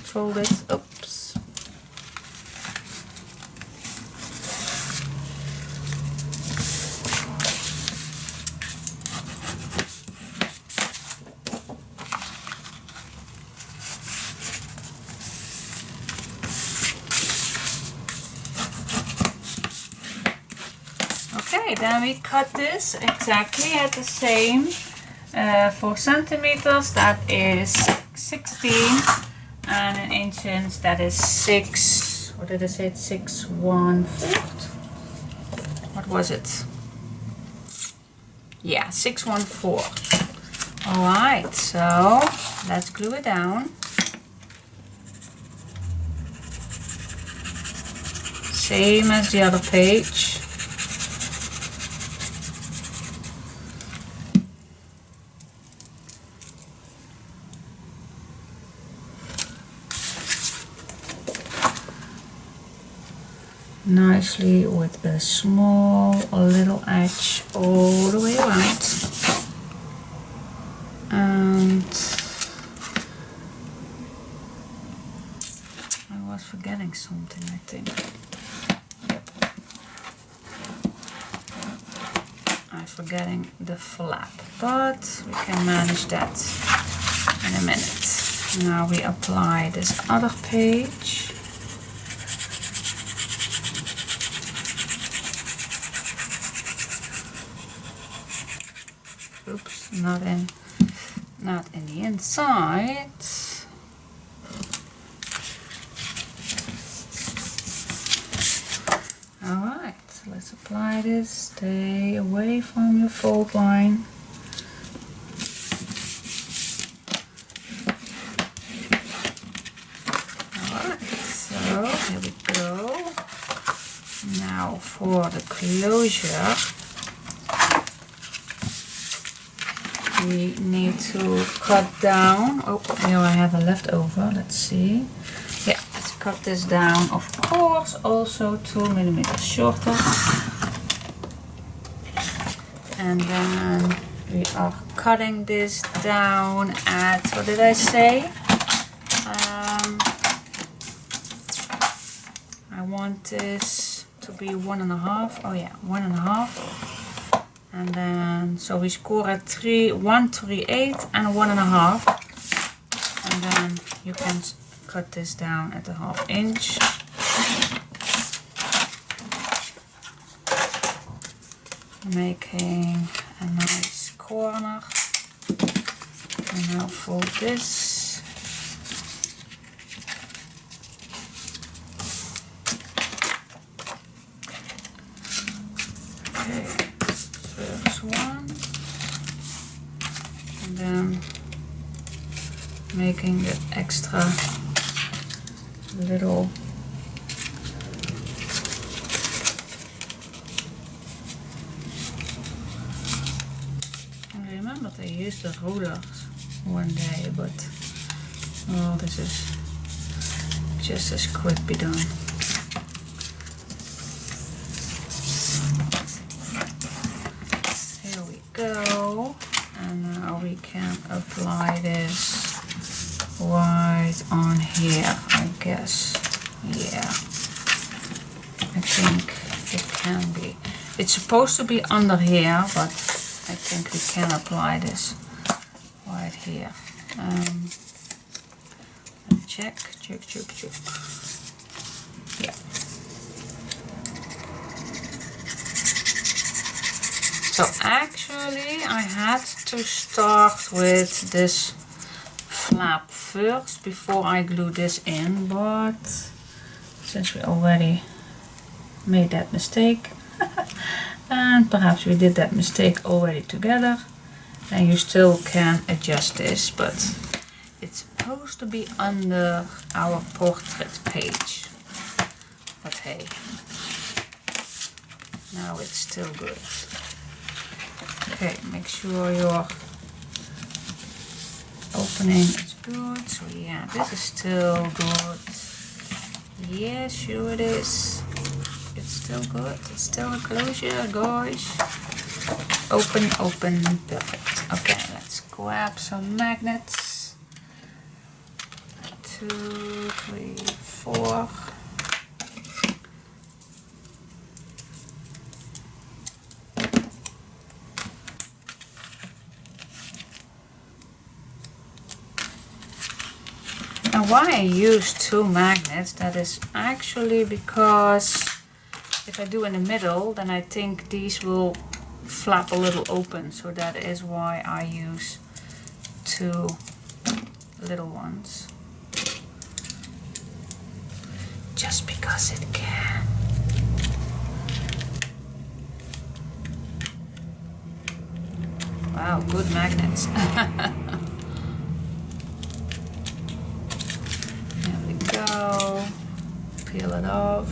[SPEAKER 1] Fold it. Oops. Okay, then we cut this exactly at the same 4 centimeters, that is 16, and in inches that is 6, what did I say, 6/1/4? What was it? Yeah, 6/1/4. Alright, so let's glue it down. Same as the other page. Nicely with a little edge all the way around. And I was forgetting something, I think. Yep. I'm forgetting the flap, but we can manage that in a minute. Now we apply this other page. Oops, not in the inside. Alright, let's apply this. Stay away from your fold line. Alright, so here we go. Now for the closure. we need to cut down. Oh, here I have a leftover. Let's see. Yeah, let's cut this down. Of course, also 2 millimeters shorter. And then we are cutting this down at, what did I say? I want this to be 1.5. Oh yeah, 1.5. And then, so we score at 1/3/8 and 1.5. And then you can cut this down at a 1/2 inch. Making a nice corner. And now fold this. First one, and then making the extra little I remember I used the rulers one day, but oh, this is just as quick be done. Go, and now we can apply this right on here, I guess. Yeah, I think it can be. It's supposed to be under here, but I think we can apply this right here. Check. Yeah. So actually I had to start with this flap first before I glue this in, but since we already made that mistake and perhaps we did that mistake already together, then you still can adjust this, but it's supposed to be under our portrait page. But hey, now it's still good. Okay, make sure your opening is good. So yeah, this is still good. Yeah, sure it is. It's still good. It's still a closure, guys. Open, perfect. Okay, let's grab some magnets. 2, 3, 4. And why I use 2 magnets, that is actually because if I do in the middle, then I think these will flap a little open. So that is why I use 2 little ones. Just because it can. Wow, good magnets. Go, peel it off.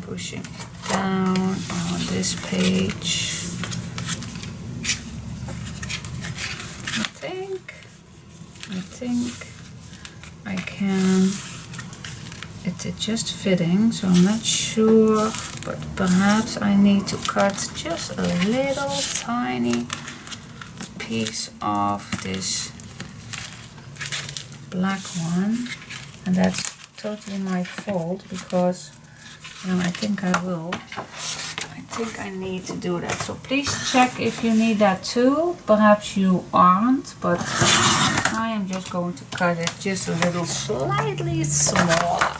[SPEAKER 1] Pushing it down on this page. I think I can. It's just fitting, so I'm not sure, but perhaps I need to cut just a little tiny piece of this black one, and that's totally my fault because I think I need to do that. So please check if you need that too. Perhaps you aren't, but I am just going to cut it just a little slightly smaller.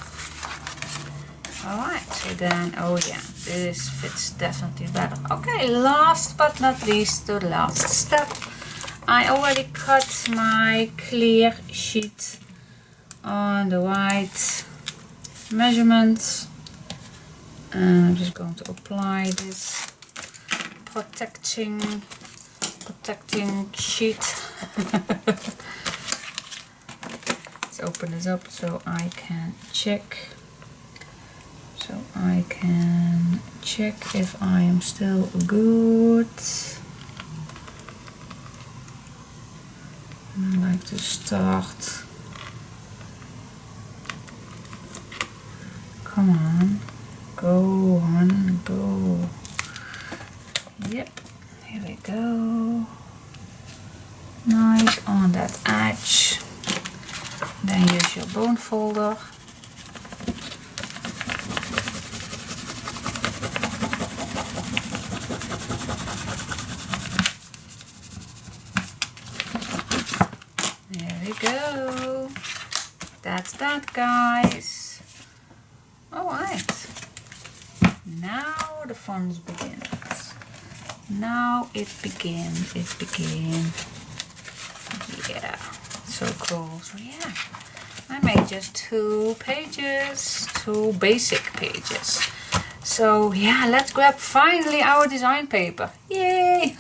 [SPEAKER 1] Alright, so then, oh yeah, this fits definitely better. Okay, last but not least, the last step. I already cut my clear sheet on the white measurements, and I'm just going to apply this protecting sheet. Let's open this up so I can check. So I can check if I am still good. And I like to start. Come on, go on, go. Yep, here we go. Nice on that edge. Then use your bone folder. There we go. That's that, guys. Alright. Now the fun begins. Now it begins. Yeah, so cool. So yeah, I made just 2 pages, 2 basic pages. So yeah, let's grab finally our design paper. Yay!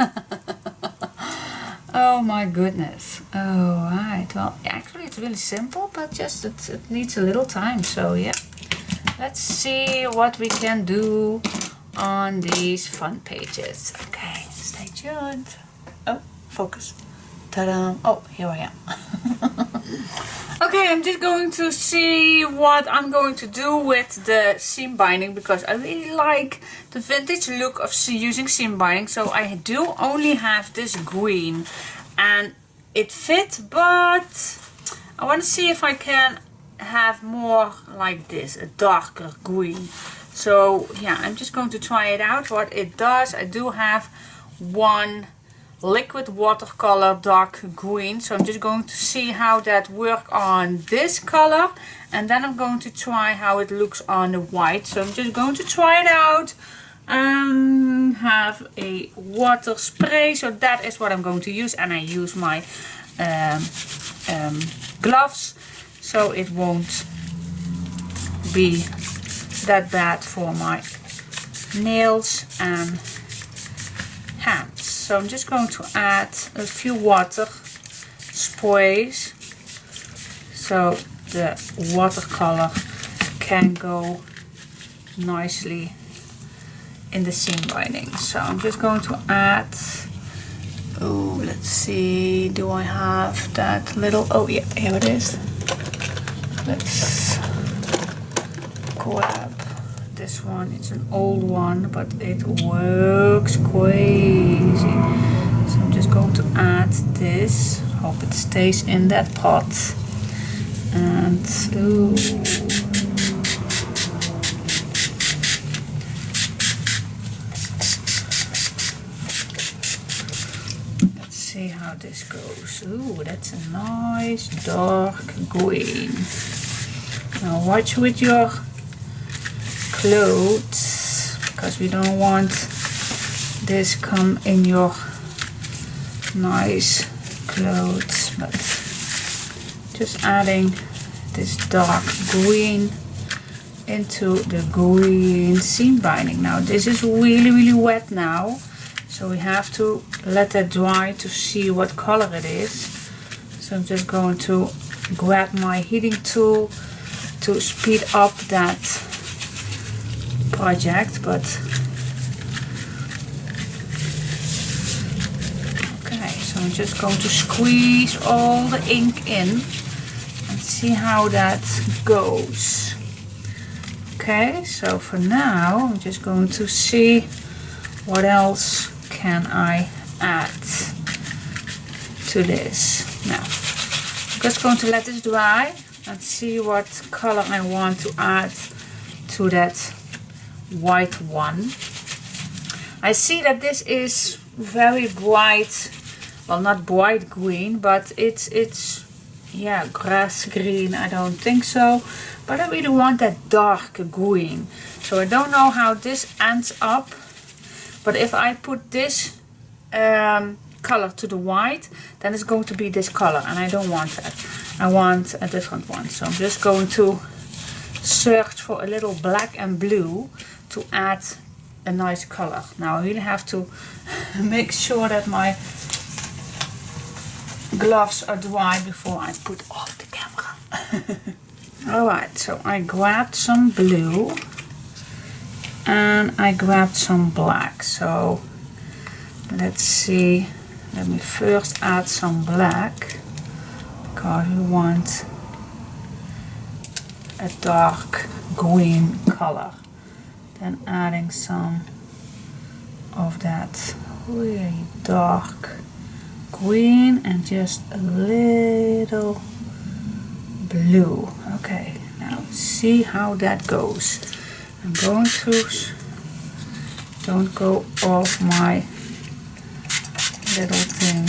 [SPEAKER 1] Oh my goodness. Alright, well actually it's really simple, but just it needs a little time. So yeah, let's see what we can do on these fun pages. Okay, stay tuned. Oh, focus. Ta-da! Oh, here I am. Okay, I'm just going to see what I'm going to do with the seam binding, because I really like the vintage look of using seam binding. So I do only have this green and it fits, but I want to see if I can have more like this, a darker green. So yeah, I'm just going to try it out what it does. I do have one liquid watercolor dark green, so I'm just going to see how that works on this color, and then I'm going to try how it looks on the white. So I'm just going to try it out. Have a water spray, so that is what I'm going to use, and I use my gloves so it won't be that bad for my nails and hands. So I'm just going to add a few water sprays so the watercolor can go nicely in the seam binding. So I'm just going to add, oh, let's see, do I have that little, oh yeah, here it is. Let's grab this one. It's an old one, but it works crazy. So I'm just going to add this. Hope it stays in that pot. And ooh. Let's see how this goes. Ooh, that's a nice dark green. Now watch with your clothes, because we don't want this come in your nice clothes, but just adding this dark green into the green seam binding. Now this is really wet now, so we have to let that dry to see what color it is. So I'm just going to grab my heating tool to speed up that project, but okay, so I'm just going to squeeze all the ink in and see how that goes. Okay, so for now I'm just going to see what else can I add to this. Now I'm just going to let this dry and see what color I want to add to that white one. I see that this is very bright, well, not bright green, but it's yeah, grass green. I don't think so, but I really want that dark green. So I don't know how this ends up, but if I put this color to the white, then it's going to be this color, and I don't want that. I want a different one. So I'm just going to search for a little black and blue to add a nice color. Now I really have to make sure that my gloves are dry before I put off the camera. Alright, so I grabbed some blue and I grabbed some black. So let's see, let me first add some black because we want a dark green color. Then adding some of that really dark green and just a little blue. Okay, now see how that goes. I'm going to, don't go off my little thing,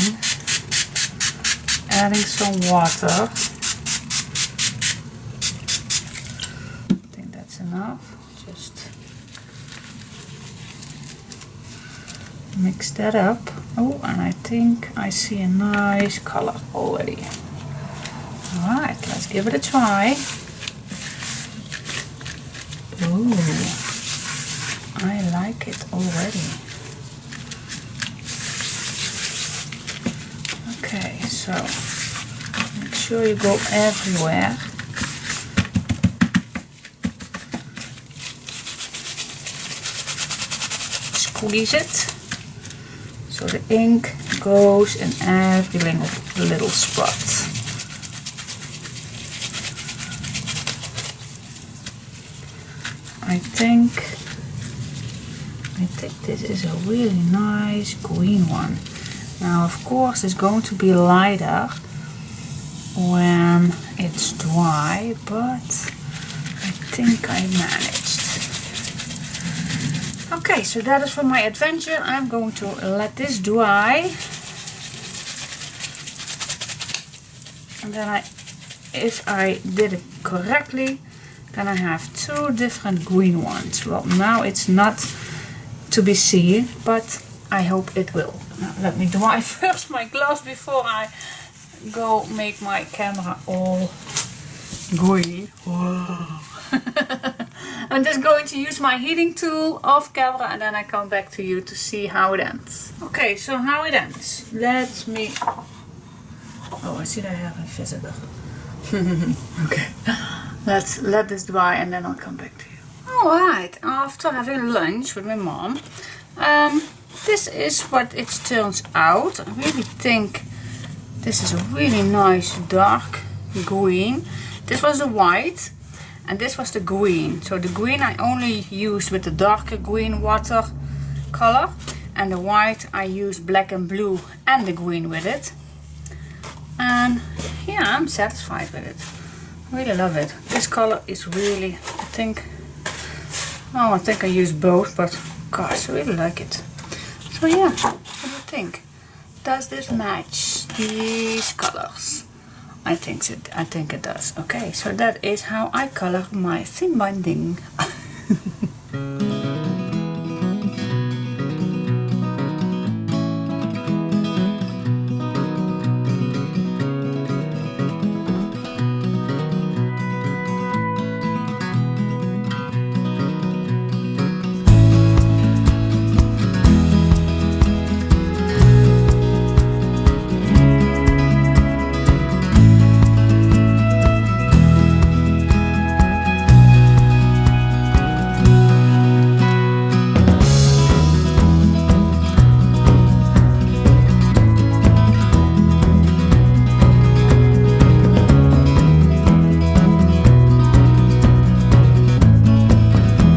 [SPEAKER 1] adding some water. I think that's enough. Just mix that up. Oh, and I think I see a nice color already. Alright, let's give it a try. Ooh, I like it already. Okay, so make sure you go everywhere. Squeeze it so the ink goes in every little spot. I think this is a really nice green one. Now of course it's going to be lighter when it's dry, but I think I managed. Okay, so that is for my adventure. I'm going to let this dry. And then if I did it correctly, then I have two different green ones. Well, now it's not to be seen, but I hope it will. Now, let me dry first my gloves before I go make my camera all green. Whoa. I'm just going to use my heating tool off camera and then I come back to you to see how it ends. Okay, so how it ends. Let me... Oh, I see that I have a visitor. Okay. Let's let this dry and then I'll come back to you. Alright, after having lunch with my mom, this is what it turns out. I really think this is a really nice dark green. This was the white and this was the green. So the green I only used with the darker green water color, and the white I used black and blue and the green with it. And yeah, I'm satisfied with it. Really love it. This color is really, I think I used both, but gosh, I really like it. So yeah, what do you think? Does this match these colors? I think it does. Okay, so that is how I color my thin binding.